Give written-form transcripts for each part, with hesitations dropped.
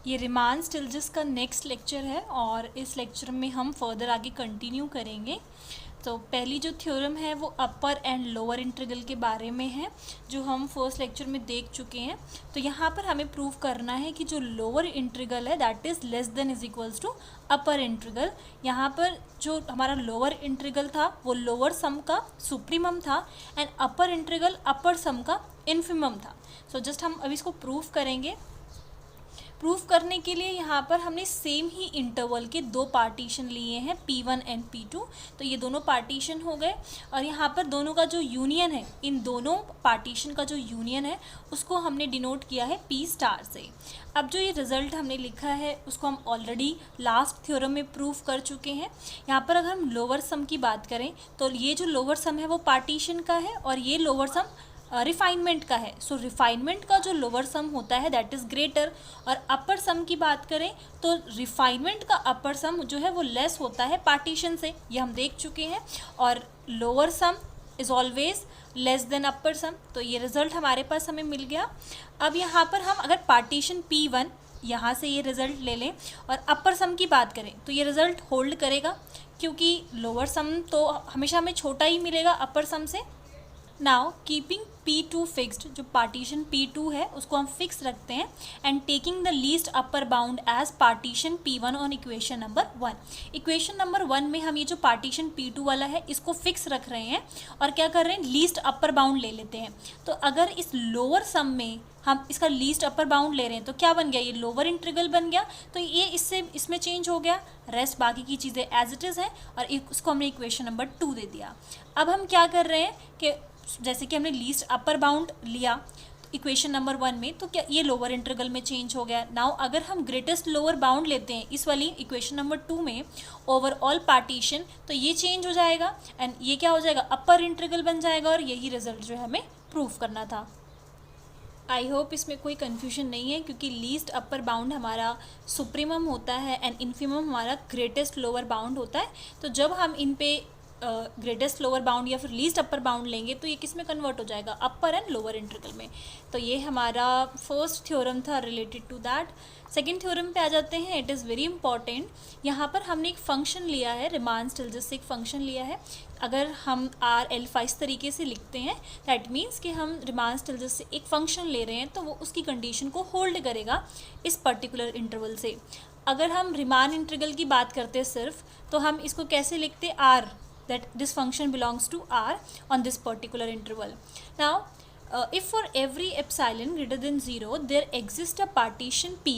ये रिमान स्टिल्जिस का next lecture है और इस लेक्चर में हम फर्दर आगे कंटिन्यू करेंगे। तो पहली जो थ्योरम है वो अपर एंड लोअर इंटीग्रल के बारे में है, जो हम फर्स्ट लेक्चर में देख चुके हैं। तो यहाँ पर हमें प्रूव करना है कि जो लोअर इंटीग्रल है that is less than is equals to upper integral. यहाँ पर जो हमारा लोअर इंटीग्रल था वो लोअर सम का सुप्रीमम था एंड अपर इंटीग्रल अपर सम का इन्फिमम था। सो जस्ट हम अभी इसको प्रूव करेंगे। प्रूफ करने के लिए यहाँ पर हमने सेम ही इंटरवल के दो पार्टीशन लिए हैं P1 एंड P2। तो ये दोनों पार्टीशन हो गए और यहाँ पर दोनों का जो यूनियन है, इन दोनों पार्टीशन का जो यूनियन है उसको हमने डिनोट किया है P स्टार से। अब जो ये रिजल्ट हमने लिखा है उसको हम ऑलरेडी लास्ट थ्योरम में प्रूव कर चुके हैं। यहाँ पर अगर हम लोअर सम की बात करें तो ये जो लोअर सम है वो पार्टीशन का है और ये लोअर सम रिफाइनमेंट का है। सो रिफाइनमेंट का जो लोअर सम होता है दैट इज़ ग्रेटर, और अपर सम की बात करें तो रिफाइनमेंट का अपर सम जो है वो लेस होता है पार्टीशन से, ये हम देख चुके हैं। और lower sum is always less than upper sum. तो ये रिज़ल्ट हमारे पास हमें मिल गया। अब यहाँ पर हम अगर पार्टीशन P1 यहाँ से ये रिज़ल्ट ले लें और अपर सम की बात करें तो ये रिज़ल्ट होल्ड करेगा, क्योंकि लोअर सम तो हमेशा हमें छोटा ही मिलेगा अपर सम से। नाउ कीपिंग P2 फिक्स्ड, जो पार्टीशन P2 है उसको हम फिक्स रखते हैं and taking the least upper bound as partition P1 on equation number 1। Equation number 1 में हम ये जो पार्टीशन P2 वाला है इसको फिक्स रख रहे हैं और क्या कर रहे हैं, लीस्ट अपर बाउंड ले लेते हैं। तो अगर इस लोअर सम में हम इसका लीस्ट अपर बाउंड ले रहे हैं तो क्या बन गया, ये लोअर इंटीग्रल बन गया। तो ये इसमें चेंज हो गया, रेस्ट बाकी की चीज़ें एज इट इज़ है और इसको हमने इक्वेशन नंबर 2 दे दिया। अब हम क्या कर रहे हैं कि जैसे कि हमने लीस्ट अपर बाउंड लिया इक्वेशन नंबर 1 में, तो क्या ये लोअर इंटीग्रल में चेंज हो गया। नाउ अगर हम ग्रेटेस्ट लोअर बाउंड लेते हैं इस वाली इक्वेशन नंबर 2 में ओवरऑल पार्टीशन, तो ये चेंज हो जाएगा एंड ये क्या हो जाएगा, अपर इंटीग्रल बन जाएगा। और यही रिजल्ट जो है हमें प्रूफ करना था। आई होप इसमें कोई कन्फ्यूजन नहीं है, क्योंकि लीस्ट अपर बाउंड हमारा सुप्रीमम होता है एंड इन्फीमम हमारा ग्रेटेस्ट लोअर बाउंड होता है। तो जब हम इन पे ग्रेटेस्ट लोअर बाउंड या फिर लीस्ट अपर बाउंड लेंगे तो ये किस में कन्वर्ट हो जाएगा, अपर एंड लोअर इंटीग्रल में। तो ये हमारा फर्स्ट थ्योरम था related to that. Second theorem पे आ जाते हैं। It is very important. यहाँ पर हमने एक फंक्शन लिया है, रिमान स्टिल्जिस से एक फंक्शन लिया है। अगर हम आर एल्फा इस तरीके से लिखते हैं दैट मीन्स कि हम रिमान स्टिल्जिस से एक फंक्शन ले रहे हैं तो वो उसकी कंडीशन को होल्ड करेगा इस पर्टिकुलर इंटरवल से। अगर हम रिमान इंटीग्रल की बात करते हैं सिर्फ, तो हम इसको कैसे लिखते, are, that this function belongs to R on this particular interval. Now if for every epsilon greater than 0 there exists a partition P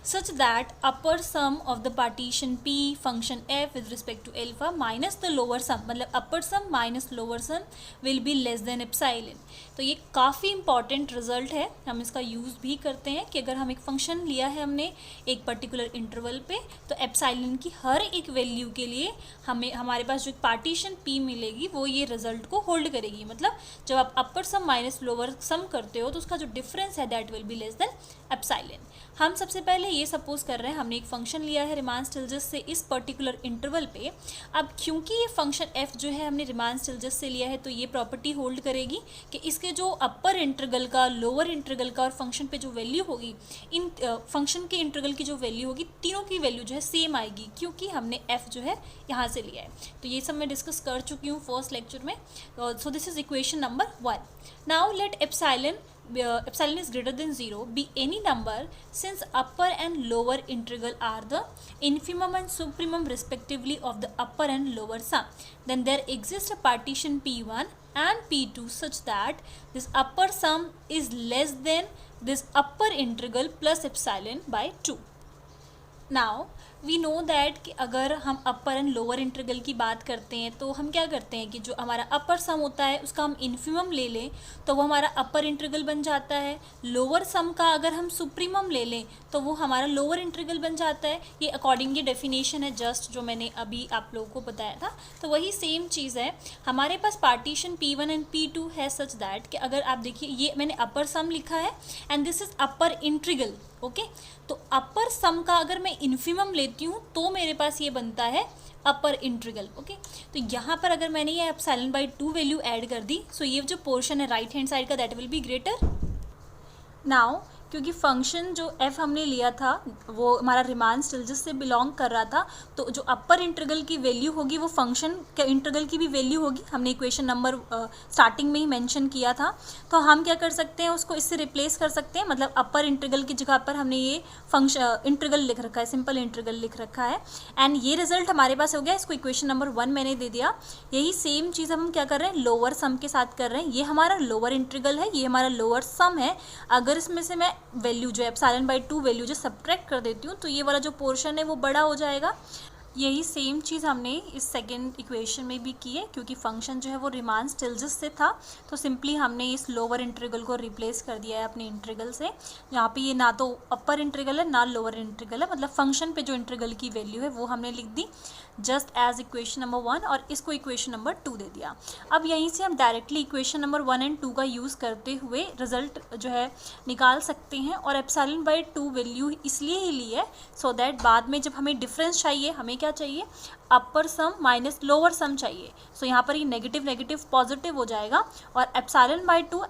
such that upper sum of the partition P function f with respect to alpha minus the lower sum, मतलब upper sum minus lower sum will be less than epsilon। तो ये काफ़ी important result है, हम इसका use भी करते हैं कि अगर हम एक फंक्शन लिया है हमने एक पर्टिकुलर इंटरवल पे, तो एप्साइलन की हर एक वैल्यू के लिए हमारे पास जो पार्टीशन P मिलेगी वो ये रिजल्ट को होल्ड करेगी। मतलब जब आप अपर सम माइनस लोअर सम करते हो तो उसका जो डिफरेंस है that will be less than epsilon. हम सबसे पहले ये सपोज कर रहे हैं हमने एक फंक्शन लिया है रिमान स्टिल्जिस से इस पर्टिकुलर इंटरवल पे। अब क्योंकि ये फंक्शन f जो है हमने रिमान स्टिल्जिस से लिया है तो ये प्रॉपर्टी होल्ड करेगी कि इसके जो अपर इंटीग्रल का, लोअर इंटीग्रल का और फंक्शन पे जो वैल्यू होगी, इन फंक्शन के इंटीग्रल की जो वैल्यू होगी तीनों की वैल्यू जो है सेम आएगी, क्योंकि हमने f जो है यहाँ से लिया है। तो ये सब मैं डिस्कस कर चुकी हूँ फर्स्ट लेक्चर में। So this is equation number 1। Now let epsilon is greater than 0 be any number since upper and lower integral are the infimum and supremum respectively of the upper and lower sum, then there exists a partition P1 and P2 such that this upper sum is less than this upper integral plus epsilon by 2। Now we know that कि अगर हम अपर and lower integral की बात करते हैं तो हम क्या करते हैं कि जो हमारा अपर सम होता है उसका हम इन्फिमम ले लें तो वो हमारा अपर इंटीग्रल बन जाता है। लोअर सम का अगर हम सुप्रीमम ले लें तो वो हमारा लोअर इंटीग्रल बन जाता है। ये अकॉर्डिंग ये डेफिनेशन है जस्ट जो मैंने अभी आप लोगों को बताया था। तो वही सेम चीज़ है, हमारे पास पार्टीशन P1 एंड P2 है सच दैट कि अगर आप देखिए ये मैंने अपर सम लिखा है and this is upper integral. Okay, तो अपर सम का अगर मैं इन्फिमम लेती हूँ तो मेरे पास ये बनता है अपर इंटीग्रल। ओके, तो यहाँ पर अगर मैंने ये एप्सिलॉन बाई 2 वैल्यू ऐड कर दी, सो ये जो पोर्शन है राइट हैंड साइड का that will be greater. Now क्योंकि फंक्शन जो f हमने लिया था वो हमारा रिमान स्टिल्जिस से बिलोंग कर रहा था, तो जो अपर इंटीग्रल की वैल्यू होगी वो फंक्शन के इंटीग्रल की भी वैल्यू होगी। हमने इक्वेशन नंबर स्टार्टिंग में ही मेंशन किया था। तो हम क्या कर सकते हैं, उसको इससे रिप्लेस कर सकते हैं, मतलब अपर इंटीग्रल की जगह पर हमने ये फंक्शन इंटीग्रल लिख रखा है, सिंपल इंटीग्रल लिख रखा है। एंड ये रिजल्ट हमारे पास हो गया, इसको इक्वेशन नंबर 1 मैंने दे दिया। यही सेम चीज़ हम क्या कर रहे हैं, लोअर सम के साथ कर रहे हैं। ये हमारा लोअर इंटीग्रल है, ये हमारा लोअर सम है। अगर इसमें से मैं वैल्यू जो है ε/2 वैल्यू जो सब्ट्रैक्ट कर देती हूँ तो ये वाला जो पोर्शन है वो बड़ा हो जाएगा। यही सेम चीज़ हमने इस सेकेंड इक्वेशन में भी की है, क्योंकि फंक्शन जो है वो रिमान स्टिल्जिस से था, तो सिंपली हमने इस लोअर इंटीग्रल को रिप्लेस कर दिया है अपने इंटीग्रल से। यहाँ पे ये ना तो अपर इंटीग्रल है ना लोअर इंटीग्रल है, मतलब फंक्शन पे जो इंटीग्रल की वैल्यू है वो हमने लिख दी जस्ट एज इक्वेशन नंबर 1 और इसको इक्वेशन नंबर 2 दे दिया। अब यहीं से हम डायरेक्टली इक्वेशन नंबर 1 एंड 2 का यूज़ करते हुए रिजल्ट जो है निकाल सकते हैं। और ε/2 वैल्यू इसलिए ही ली है सो दैट बाद में जब हमें डिफरेंस चाहिए, हमें क्या चाहिए, अपर सम माइनस लोअर सम चाहिए। सो यहाँ पर ये नेगेटिव नेगेटिव पॉजिटिव हो जाएगा और ε/2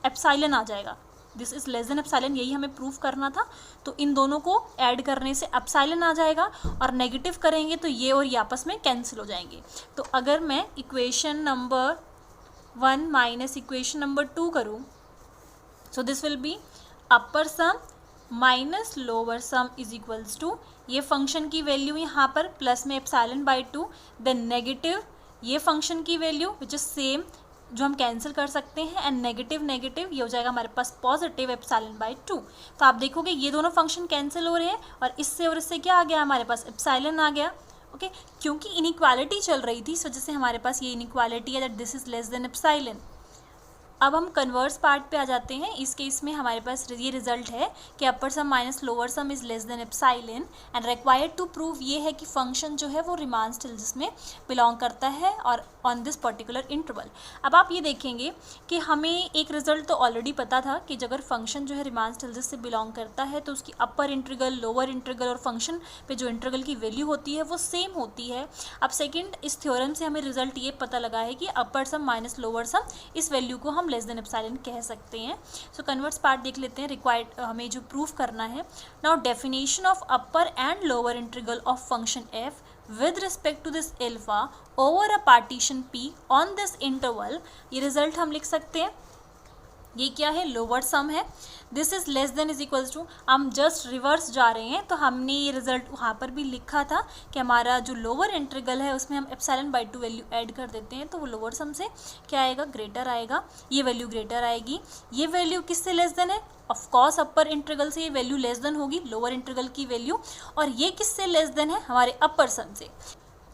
एप्सिलॉन आ जाएगा। This is less than epsilon, यही हमें प्रूफ करना था। तो इन दोनों को ऐड करने से एप्सिलॉन आ जाएगा और नेगेटिव करेंगे तो ये और ये आपस में कैंसिल हो जाएंगे। तो अगर मैं equation number 1 minus equation number 2 करूँ, so this will be upper sum minus lower sum is equals to, ये फंक्शन की वैल्यू यहाँ पर प्लस में ε/2, देन नेगेटिव ये फंक्शन की वैल्यू विच इज सेम जो हम कैंसिल कर सकते हैं, एंड नेगेटिव नेगेटिव ये हो जाएगा हमारे पास पॉजिटिव ε/2। तो आप देखोगे ये दोनों फंक्शन कैंसिल हो रहे हैं और इससे क्या आ गया, हमारे पास एप्सिलॉन आ गया। ओके, क्योंकि इनइक्वालिटी चल रही थी इस वजह से हमारे पास ये इनइक्वालिटी है that this is less than epsilon. अब हम कन्वर्स पार्ट पे आ जाते हैं। इस केस में हमारे पास ये रिजल्ट है कि upper sum minus lower sum is less than epsilon and required to prove ये है कि फंक्शन जो है वो रिमान स्टिल्जिस में बिलोंग करता है और ऑन दिस पर्टिकुलर इंटरवल। अब आप ये देखेंगे कि हमें एक रिजल्ट तो ऑलरेडी पता था कि अगर फंक्शन जो है रिमान स्टिल्जिस से बिलोंग करता है तो उसकी अपर इंटीग्रल, लोअर इंटीग्रल और फंक्शन पे जो इंटीग्रल की वैल्यू होती है वो सेम होती है। अब सेकेंड, इस थ्योरम से हमें रिजल्ट ये पता लगा है कि अपर सम माइनस लोअर सम, इस वैल्यू को हम लेस देन एप्सिलॉन कह सकते हैं। सो कन्वर्स पार्ट देख लेते हैं, रिक्वायर्ड हमें जो प्रूफ करना है। Now definition of upper and lower integral of function F with respect to this alpha over a partition p on this interval, ये रिजल्ट हम लिख सकते हैं। ये क्या है, लोअर सम है। This is less than is equals to, हम जस्ट रिवर्स जा रहे हैं तो हमने ये रिजल्ट वहाँ पर भी लिखा था कि हमारा जो लोअर इंटीग्रल है उसमें हम ε/2 वैल्यू ऐड कर देते हैं तो वो लोअर सम से क्या आएगा, ग्रेटर आएगा। ये वैल्यू ग्रेटर आएगी। ये वैल्यू किससे लेस देन है, ऑफ कोर्स अपर इंटीग्रल से ये वैल्यू लेस देन होगी, लोअर इंटीग्रल की वैल्यू। और ये किससे लेस देन है, हमारे अपर सम से।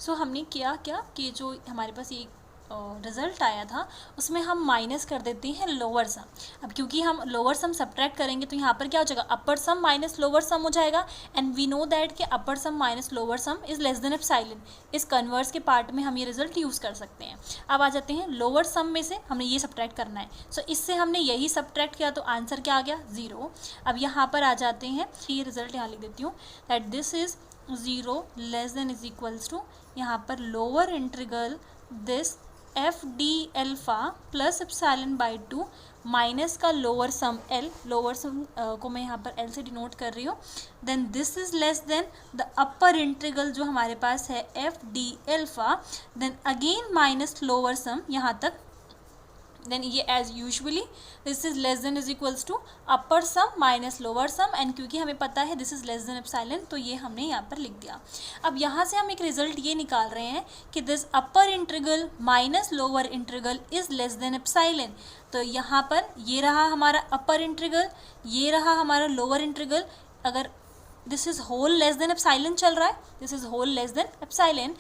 सो हमने किया क्या कि जो हमारे पास ये रिजल्ट आया था उसमें हम माइनस कर देते हैं लोअर सम। अब क्योंकि हम लोअर सम सब्ट्रैक्ट करेंगे तो यहाँ पर क्या हो जाएगा, अपर सम माइनस लोअर सम हो जाएगा। एंड वी नो दैट कि upper sum minus lower sum is less than epsilon. इस कन्वर्स के पार्ट में हम ये रिजल्ट यूज़ कर सकते हैं। अब आ जाते हैं लोअर सम में से हमने ये सब्ट्रैक्ट करना है। सो इससे हमने यही सब्ट्रैक्ट किया तो आंसर क्या आ गया, 0। अब यहाँ पर आ जाते हैं, ये रिजल्ट यहाँ लिख देती हूँ that this is 0 less than is equals to, यहाँ पर lower integral this f D alpha plus ε/2 minus का lower sum l, lower sum को मैं यहाँ पर एल से डिनोट कर रही हूँ। Then this is less than the upper integral जो हमारे पास है F D alpha, then again minus lower sum यहाँ तक, देन ये as usually this is less than is equals to upper sum minus lower sum, and क्योंकि हमें पता है this is less than epsilon तो ये हमने यहाँ पर लिख दिया। अब यहाँ से हम एक रिजल्ट ये निकाल रहे हैं कि this upper integral minus lower integral is less than epsilon. तो यहाँ पर ये रहा हमारा अपर इंटीग्रल, ये रहा हमारा लोअर इंटीग्रल। अगर this is whole less than epsilon चल रहा है, this is whole less than epsilon.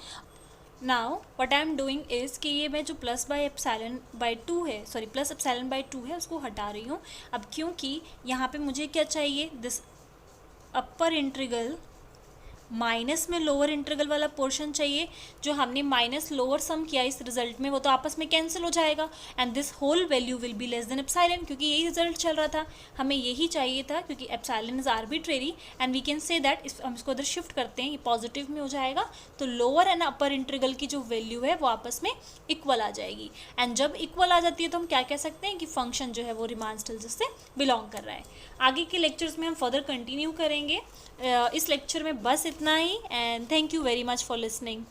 Now what I am doing is कि ये मैं जो प्लस ε/2 है, सॉरी प्लस ε/2 है उसको हटा रही हूँ। अब क्योंकि यहाँ पे मुझे क्या चाहिए, दिस अपर इंटीग्रल माइनस में लोअर इंटीग्रल वाला पोर्शन चाहिए, जो हमने माइनस लोअर सम किया इस रिजल्ट में वो तो आपस में कैंसिल हो जाएगा, and this whole value will be less than epsilon, क्योंकि यही रिजल्ट चल रहा था, हमें यही चाहिए था, क्योंकि epsilon is arbitrary and we can say that हम इसको उधर शिफ्ट करते हैं, ये पॉजिटिव में हो जाएगा, तो लोअर एंड अपर इंटीग्रल की जो वैल्यू है वो आपस में इक्वल आ जाएगी। एंड जब इक्वल आ जाती है तो हम क्या कह सकते हैं कि फंक्शन जो है वो रीमान स्टिल्स से बिलोंग कर रहा है। आगे के लेक्चर्स में हम फर्दर कंटिन्यू करेंगे। इस लेक्चर में बस इतना ही, and thank you very much for listening.